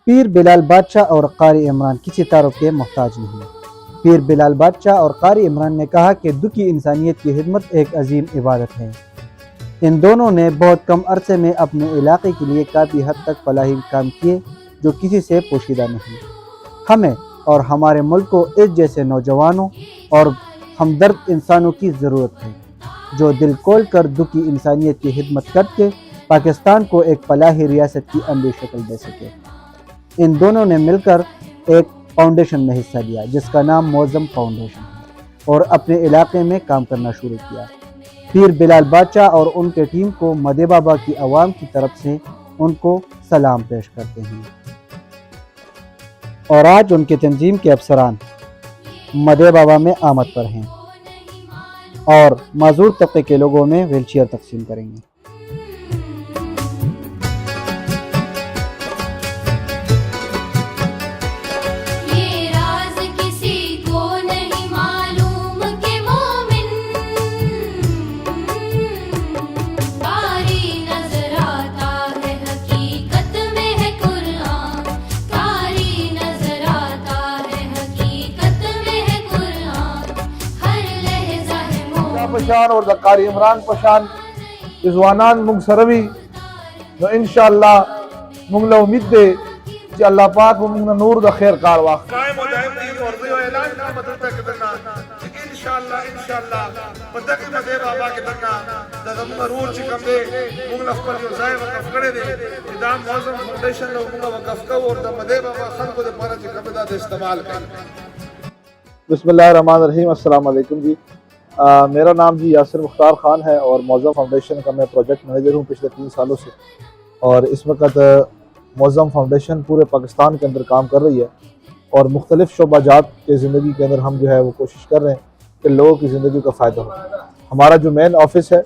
पीर बिलाल बादशाह और कारी इमरान किसी तारुफ के मोहताज नहीं। पीर बिलाल बादशाह और कारी इमरान ने कहा कि दुखी इंसानियत की खिदमत एक अजीम इबादत है। इन दोनों ने बहुत कम अरसे में अपने इलाके के लिए काफ़ी हद तक फलाही काम किए जो किसी से पोशीदा नहीं। हमें और हमारे मुल्क को इस जैसे नौजवानों और हमदर्द इंसानों की ज़रूरत है जो दिल खोल कर दुखी इंसानियत की खिदमत करके पाकिस्तान को एक फलाही रियासत की अमली शक्ल दे सके। इन दोनों ने मिलकर एक फाउंडेशन में हिस्सा लिया जिसका नाम मौज़म फाउंडेशन है और अपने इलाके में काम करना शुरू किया। पीर बिलाल बादशाह और उनके टीम को मदे बाबा की आवाम की तरफ से उनको सलाम पेश करते हैं और आज उनकी तंजीम के अफसरान मदे बाबा में आमद पर हैं और माजूर तबके के लोगों में व्हीलचेयर तकसीम करेंगे। पशान और कारी इमरान पशान रिजवानान मुंग सरवी तो इंशाअल्लाह मुंगला उम्मीद दे कि अल्लाह पाक मुंगना नूर द खैर कार वाक़ कायम हो जाए और जो ऐलान का मतलब है कि इंशाअल्लाह पता के मदे बाबा के दरना द मरूर चिकम दे मुंगला पर जो जाए वक़फ करे दे इदाम मौज़म फाउंडेशन लो मुंगला वक़फ को और द मदे बाबा खल्क दे पर चिकम दा इस्तेमाल कर। बिस्मिल्लाहिर रहमानिर रहीम। अस्सलाम वालेकुम जी। मेरा नाम जी यासिर मुख्तार ख़ान है और मौज़म फाउंडेशन का मैं प्रोजेक्ट मैनेजर हूँ पिछले 3 सालों से। और इस वक्त मौज़म फाउंडेशन पूरे पाकिस्तान के अंदर काम कर रही है और मुख्तलिफ़ शोबाजात के ज़िंदगी के अंदर हम जो है वो कोशिश कर रहे हैं कि लोगों की ज़िंदगी का फ़ायदा हो। हमारा जो मेन ऑफिस है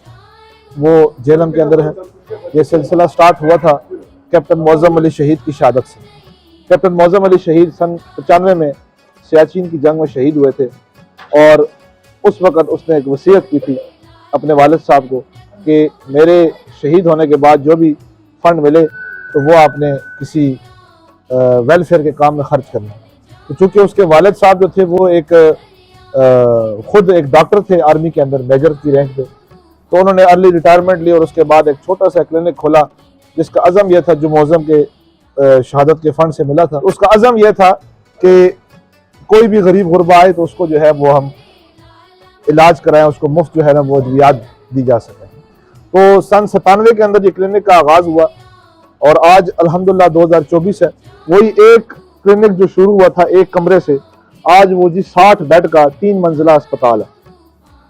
वो जेलम के अंदर है। ये सिलसिला स्टार्ट हुआ था कैप्टन मौज़म अली शहीद की शहादत से। कैप्टन मौज़म अली शहीद सन 95 में सियाचिन की जंग में शहीद हुए थे और उस वक़्त उसने एक वसीयत की थी अपने वालिद साहब को कि मेरे शहीद होने के बाद जो भी फ़ंड मिले तो वो आपने किसी वेलफेयर के काम में ख़र्च करना। तो चूँकि उसके वालिद साहब जो थे वो एक ख़ुद एक डॉक्टर थे आर्मी के अंदर मेजर की रैंक पे, तो उन्होंने अर्ली रिटायरमेंट ली और उसके बाद एक छोटा सा क्लिनिक खोला जिसका अज़म यह था जो मौज़म के शहादत के फ़ंड से मिला था। उसका अज़म यह था कि कोई भी गरीब गुरबा आए तो उसको जो है वो हम इलाज कराएं, उसको मुफ्त जो है ना वो अद्वियात दी जा सके। तो सन 97 के अंदर ये क्लिनिक का आगाज़ हुआ और आज अल्हम्दुलिल्लाह 2024 है। वही एक क्लिनिक जो शुरू हुआ था एक कमरे से, आज वो जी 60 बेड का 3 मंजिला अस्पताल है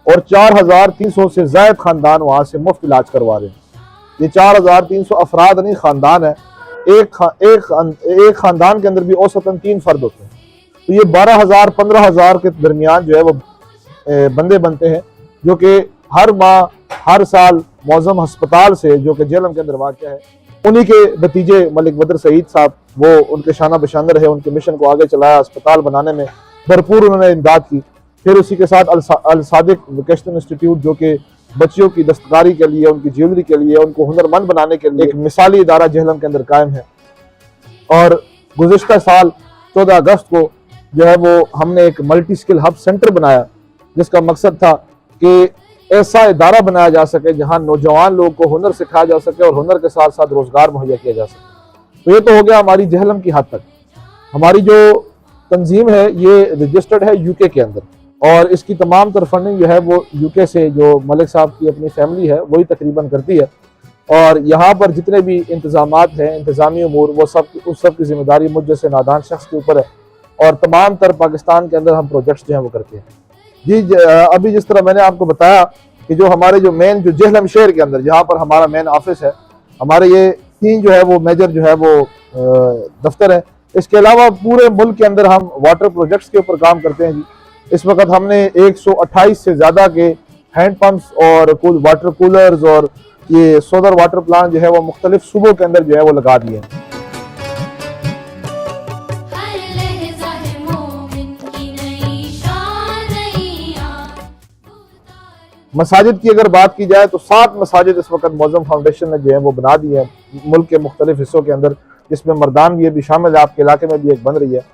और 4300 से ज़ायद ख़ानदान वहाँ से मुफ्त इलाज करवा रहे हैं। ये 4300 अफराद नहीं ख़ानदान है, एक ख़ानदान के अंदर भी औसतन 3 फर्द होते हैं। तो ये 12,000 15,000 के दरमियान जो है वो बंदे बनते हैं जो कि हर माह हर साल मौज़म अस्पताल से जो कि जेलम के अंदर वाक़या है, उन्हीं के भतीजे मलिक बदर सईद साहब वो उनके शाना बशाना रहे, उनके मिशन को आगे चलाया, अस्पताल बनाने में भरपूर उन्होंने इमदाद की। फिर उसी के साथ अल सादिक वोकेशनल इंस्टीट्यूट जो कि बच्चियों की दस्तकारी के लिए, उनकी ज्वेलरी के लिए, उनको हुनरमंद बनाने के लिए एक मिसाली इदारा जेहलम के अंदर कायम है। और गुज़िश्ता साल 14 अगस्त को जो है वो हमने एक मल्टी स्किल हब सेंटर बनाया जिसका मकसद था कि ऐसा इदारा बनाया जा सके जहां नौजवान लोगों को हुनर सिखाया जा सके और हुनर के साथ साथ रोजगार मुहैया किया जा सके। तो ये तो हो गया हमारी जेहलम की हद तक। हमारी जो तंजीम है ये रजिस्टर्ड है यूके के अंदर और इसकी तमाम तर फंडिंग जो है वो यूके से जो मलिक साहब की अपनी फैमिली है वही तकरीबन करती है। और यहाँ पर जितने भी इंतजामात हैं, इंतज़ामी उमूर, वो उस सब की जिम्मेदारी मुझ जैसे नादान शख्स के ऊपर है और तमाम तर पाकिस्तान के अंदर हम प्रोजेक्ट्स जो हैं वो करते हैं। जी अभी जिस तरह मैंने आपको बताया कि जो हमारे जो मेन जो जेहलम शहर के अंदर जहाँ पर हमारा मेन ऑफिस है, हमारे ये 3 जो है वो मेजर जो है वो दफ्तर है। इसके अलावा पूरे मुल्क के अंदर हम वाटर प्रोजेक्ट्स के ऊपर काम करते हैं जी। इस वक्त हमने 128 से ज़्यादा के हैंड पम्प्स और वाटर कूलर्स और ये सोलर वाटर प्लांट जो है वो मुख्तलिफ सूबों के अंदर जो है वो लगा दिए हैं। मसाजिद की अगर बात की जाए तो 7 मसाजिद इस वक्त मौज़म फाउंडेशन ने जो है वो बना दी है मुल्क के मुख्तलिफ हिस्सों के अंदर। जिसमें मर्दान भी शामिल है, आपके इलाके में भी एक बन रही है।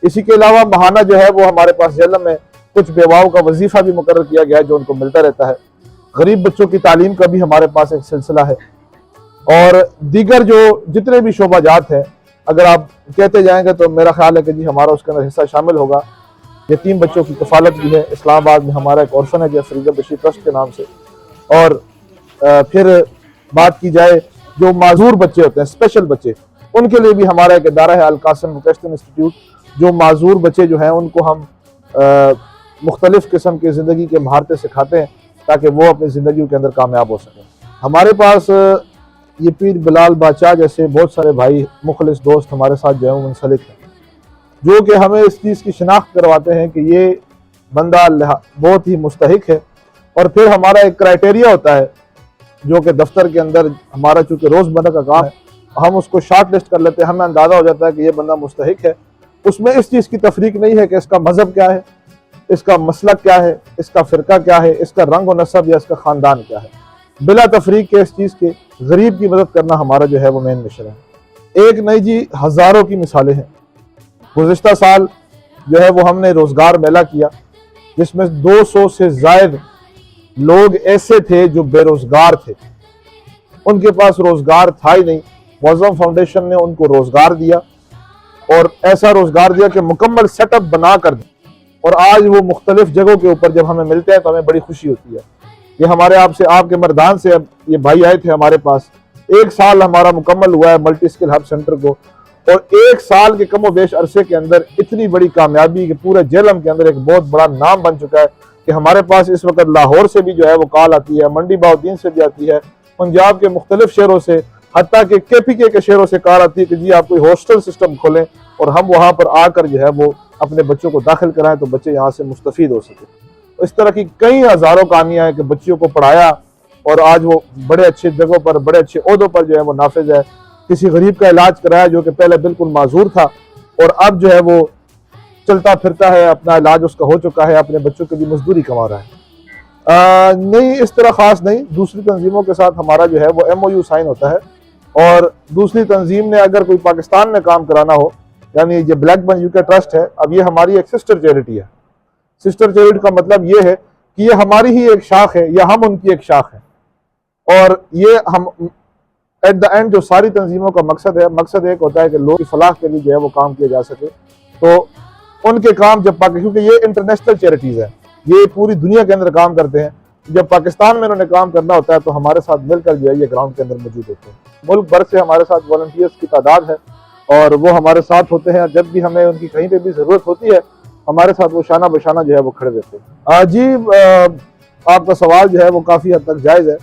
इसी के अलावा महाना जो है वो हमारे पास जेलम में कुछ बेवाओं का वजीफा भी मुकर्रर किया गया है जो उनको मिलता रहता है। गरीब बच्चों की तालीम का भी हमारे पास एक सिलसिला है। और दीगर जो जितने भी शोबाजात हैं, अगर आप कहते जाएंगे तो मेरा ख्याल है कि जी हमारा उसके अंदर हिस्सा शामिल होगा। यतीम बच्चों की कफालत भी है। इस्लामाबाद में हमारा एक ऑर्फन है जो फरीदा बशीर ट्रस्ट के नाम से। और फिर बात की जाए जो माजूर बच्चे होते हैं, स्पेशल बच्चे, उनके लिए भी हमारा एक इदारा है अल कासिम वोकेशनल इंस्टीट्यूट, जो माजूर बच्चे जो हैं उनको हम मुख्तलिफ किस्म की ज़िंदगी के महारतें सिखाते हैं ताकि वो अपनी ज़िंदगी के अंदर कामयाब हो सकें। हमारे पास ये पीर बिलाल बादशाह जैसे बहुत सारे भाई मुखलिस दोस्त हमारे साथ जो है वो मुंसलिक हैं, जो कि हमें इस चीज़ की शिनाख्त करवाते हैं कि ये बंदा बहुत ही मुस्तहिक है। और फिर हमारा एक क्राइटेरिया होता है जो कि दफ्तर के अंदर हमारा चूँकि रोज़मर्रा का काम है, हम उसको शॉर्ट लिस्ट कर लेते हैं, हमें अंदाज़ा हो जाता है कि ये बंदा मुस्तहिक है। उसमें इस चीज़ की तफरीक नहीं है कि इसका मज़हब क्या है, इसका मसलक क्या है, इसका फ़िरका क्या है, इसका रंग और नस्ब या इसका ख़ानदान क्या है। बिला तफरीक के इस चीज़ के गरीब की मदद करना हमारा जो है वो मेन मिशन है। एक नहीं जी, हज़ारों की मिसालें हैं। गुज़िश्ता साल जो है वो हमने रोज़गार मेला किया जिसमें 200 से ज़ायद लोग ऐसे थे जो बेरोज़गार थे, उनके पास रोज़गार था ही नहीं। मुअज़्ज़म फाउंडेशन ने उनको रोज़गार दिया और ऐसा रोज़गार दिया कि मुकम्मल सेटअप बना कर दिया। और आज वो मुख्तलिफ जगहों के ऊपर जब हमें मिलते हैं तो हमें बड़ी खुशी होती है। ये हमारे आपके मर्दान से ये भाई आए थे हमारे पास, 1 साल हमारा मुकम्मल हुआ है मल्टी स्किल हब सेंटर को, और 1 साल के कमो बेश अरसे के अंदर इतनी बड़ी कामयाबी कि पूरे जेलम के अंदर एक बहुत बड़ा नाम बन चुका है कि हमारे पास इस वक्त लाहौर से भी जो है वो कॉल आती है, मंडी बाउद्दीन से भी आती है, पंजाब के मुख्तलिफ शहरों से, हत्ता के KPK के शहरों से कॉल आती है कि जी आप कोई हॉस्टल सिस्टम खोलें और हम वहाँ पर आकर जो है वो अपने बच्चों को दाखिल कराएं तो बच्चे यहाँ से मुस्तफ़ीद हो सके। इस तरह की कई हज़ारों कहानियाँ हैं कि बच्चियों को पढ़ाया और आज वो बड़े अच्छे जगहों पर, बड़े अच्छे ओहदों पर जो है वो नाफिज है। किसी गरीब का इलाज कराया जो कि पहले बिल्कुल माजूर था और अब जो है वो चलता फिरता है, अपना इलाज उसका हो चुका है, अपने बच्चों के लिए मजदूरी कमा रहा है। नहीं, इस तरह ख़ास नहीं। दूसरी तंजीमों के साथ हमारा जो है वो MOU साइन होता है और दूसरी तंजीम ने अगर कोई पाकिस्तान में काम कराना हो, यानी ये ब्लैकबर्न UK ट्रस्ट है, अब ये हमारी एक सिस्टर चैरिटी है। सिस्टर चैरिटी का मतलब ये है कि ये हमारी ही एक शाख है या हम उनकी एक शाख है। और ये हम एट द एंड जो सारी तंजीमों का मकसद एक होता है कि लोगों की फलाह के लिए जो है वो काम किया जा सके। तो उनके काम जब क्योंकि ये इंटरनेशनल चैरिटीज़ है, ये पूरी दुनिया के अंदर काम करते हैं, जब पाकिस्तान में उन्होंने काम करना होता है तो हमारे साथ मिलकर जो है ये ग्राउंड के अंदर मौजूद होते हैं। मुल्क भर से हमारे साथ वॉलंटियर्स की तादाद है और वो हमारे साथ होते हैं। जब भी हमें उनकी कहीं पे भी ज़रूरत होती है हमारे साथ वो शाना बशाना जो है वो खड़े रहते हैं। जी, आपका सवाल जो है वो काफ़ी हद तक जायज़ है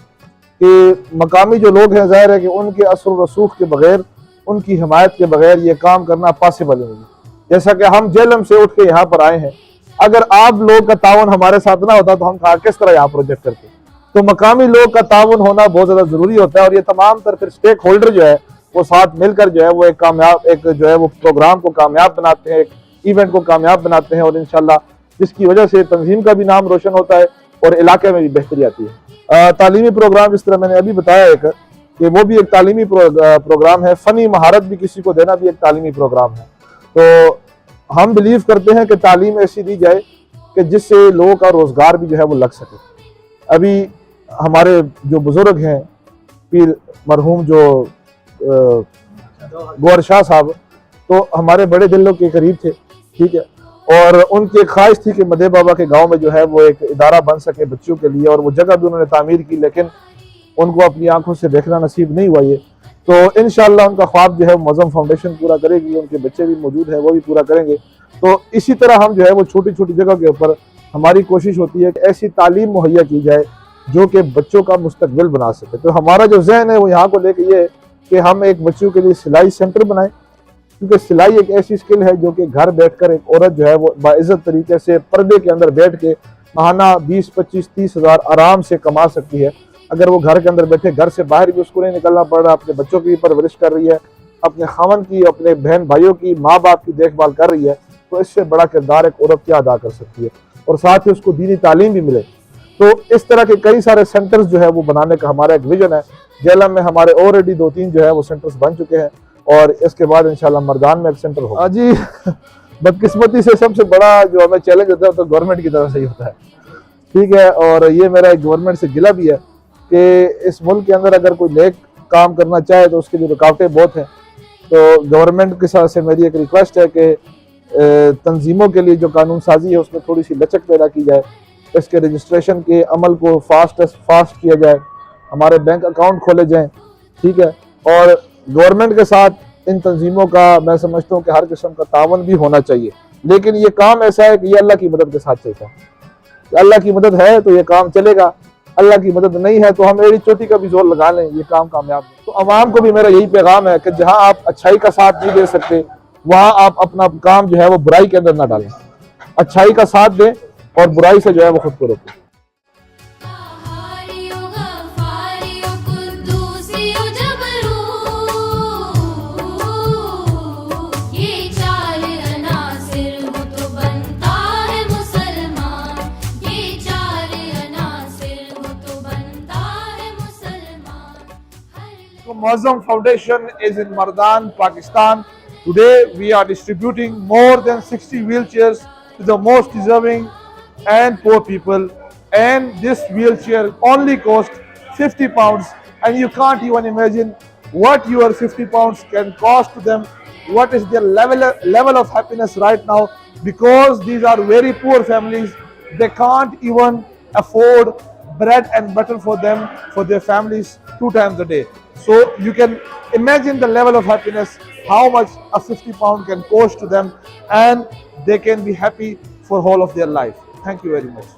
कि मकामी जो लोग हैं, ज़ाहिर है कि उनके असर रसूख के बगैर, उनकी हिमायत के बगैर ये काम करना पॉसिबल नहीं है। जैसा कि हम जेलम से उठ के यहाँ पर आए हैं, अगर आप लोग का ताउन हमारे साथ ना होता तो हम किस तरह यहाँ प्रोजेक्ट करते। तो मकामी लोग का ताउन होना बहुत ज़्यादा ज़रूरी होता है और ये तमाम तर फिर स्टेक होल्डर जो है वो साथ मिलकर जो है वो एक जो है वो प्रोग्राम को कामयाब बनाते हैं, एक इवेंट को कामयाब बनाते हैं और इंशाल्लाह जिसकी वजह से तंजीम का भी नाम रोशन होता है और इलाके में भी बेहतरी आती है। तालीमी प्रोग्राम जिस तरह मैंने अभी बताया एक कि वो भी एक तालीमी प्रोग्राम है। फ़नी महारत भी किसी को देना भी एक तालीमी प्रोग्राम है। तो हम बिलीव करते हैं कि तालीम ऐसी दी जाए कि जिससे लोगों का रोज़गार भी जो है वो लग सके। अभी हमारे जो बुज़ुर्ग हैं पीर मरहूम जो गौहर शाह साहब, तो हमारे बड़े दिलों के करीब थे, ठीक है, और उनकी एक ख्वाहिश थी कि मदे बाबा के गांव में जो है वो एक इदारा बन सके बच्चों के लिए, और वो जगह भी उन्होंने तामीर की, लेकिन उनको अपनी आंखों से देखना नसीब नहीं हुआ ये। तो इंशाअल्लाह उनका ख्वाब जो है मुअज़्ज़म फाउंडेशन पूरा करेगी, उनके बच्चे भी मौजूद हैं वो भी पूरा करेंगे। तो इसी तरह हम जो है वो छोटी छोटी जगह के ऊपर हमारी कोशिश होती है कि ऐसी तालीम मुहैया की जाए जो कि बच्चों का मुस्तकबिल बना सके। तो हमारा जो जहन है वो यहाँ को लेके ये है कि हम एक बच्चों के लिए सिलाई सेंटर बनाएं, क्योंकि सिलाई एक ऐसी स्किल है जो कि घर बैठकर एक औरत जो है वो बाइज़्ज़त तरीके से पर्दे के अंदर बैठ के माहाना 20, 25, 30 हज़ार आराम से कमा सकती है। अगर वो घर के अंदर बैठे, घर से बाहर भी उसको नहीं निकलना पड़ रहा, अपने बच्चों की परवरिश कर रही है, अपने खामन की, अपने बहन भाइयों की, माँ बाप की देखभाल कर रही है, तो इससे बड़ा किरदार एक औरत क्या अदा कर सकती है। और साथ ही उसको दीनी तालीम भी मिले। तो इस तरह के कई सारे सेंटर्स जो है वो बनाने का हमारा एक विजन है। जेलम में हमारे ऑलरेडी 2-3 जो है वो सेंटर्स बन चुके हैं और इसके बाद इंशाल्लाह मर्दान में एक सेंटर होगा। जी बदकिस्मती से सबसे बड़ा जो हमें चैलेंज होता है तो गवर्नमेंट की तरफ से ही होता है, ठीक है। और ये मेरा गवर्नमेंट से गिला भी है कि इस मुल्क के अंदर अगर कोई नेक काम करना चाहे तो उसकी जो रुकावटें बहुत हैं। तो गवर्नमेंट के साथ से मेरी एक रिक्वेस्ट है कि तंजीमों के लिए जो कानून साजी है उसमें थोड़ी सी लचक पैदा की जाए, इसके रजिस्ट्रेशन के अमल को फास्ट किया जाए, हमारे बैंक अकाउंट खोले जाएं, ठीक है। और गवर्नमेंट के साथ इन तंजीमों का मैं समझता हूँ कि हर किस्म का तावन भी होना चाहिए, लेकिन ये काम ऐसा है कि ये अल्लाह की मदद के साथ चलता है। अल्लाह की मदद है तो ये काम चलेगा, अल्लाह की मदद नहीं है तो हम एड़ी चोटी का भी जोर लगा लें, ये काम कामयाब नहीं। तो अवाम को भी मेरा यही पैगाम है कि जहां आप अच्छाई का साथ नहीं दे सकते वहां आप अपना काम जो है वो बुराई के अंदर ना डालें, अच्छाई का साथ दें और बुराई से जो है वो खुद को रोकें। Muazzam Foundation is in Mardan, Pakistan. Today we are distributing more than 60 wheelchairs to the most deserving and poor people. And this wheelchair only costs £50, and you can't even imagine what your £50 can cost to them. What is their level of happiness right now? Because these are very poor families. They can't even afford bread and butter for them, for their families 2 times a day. So you can imagine the level of happiness, how much a £50 can cost to them, and they can be happy for whole of their life. Thank you very much.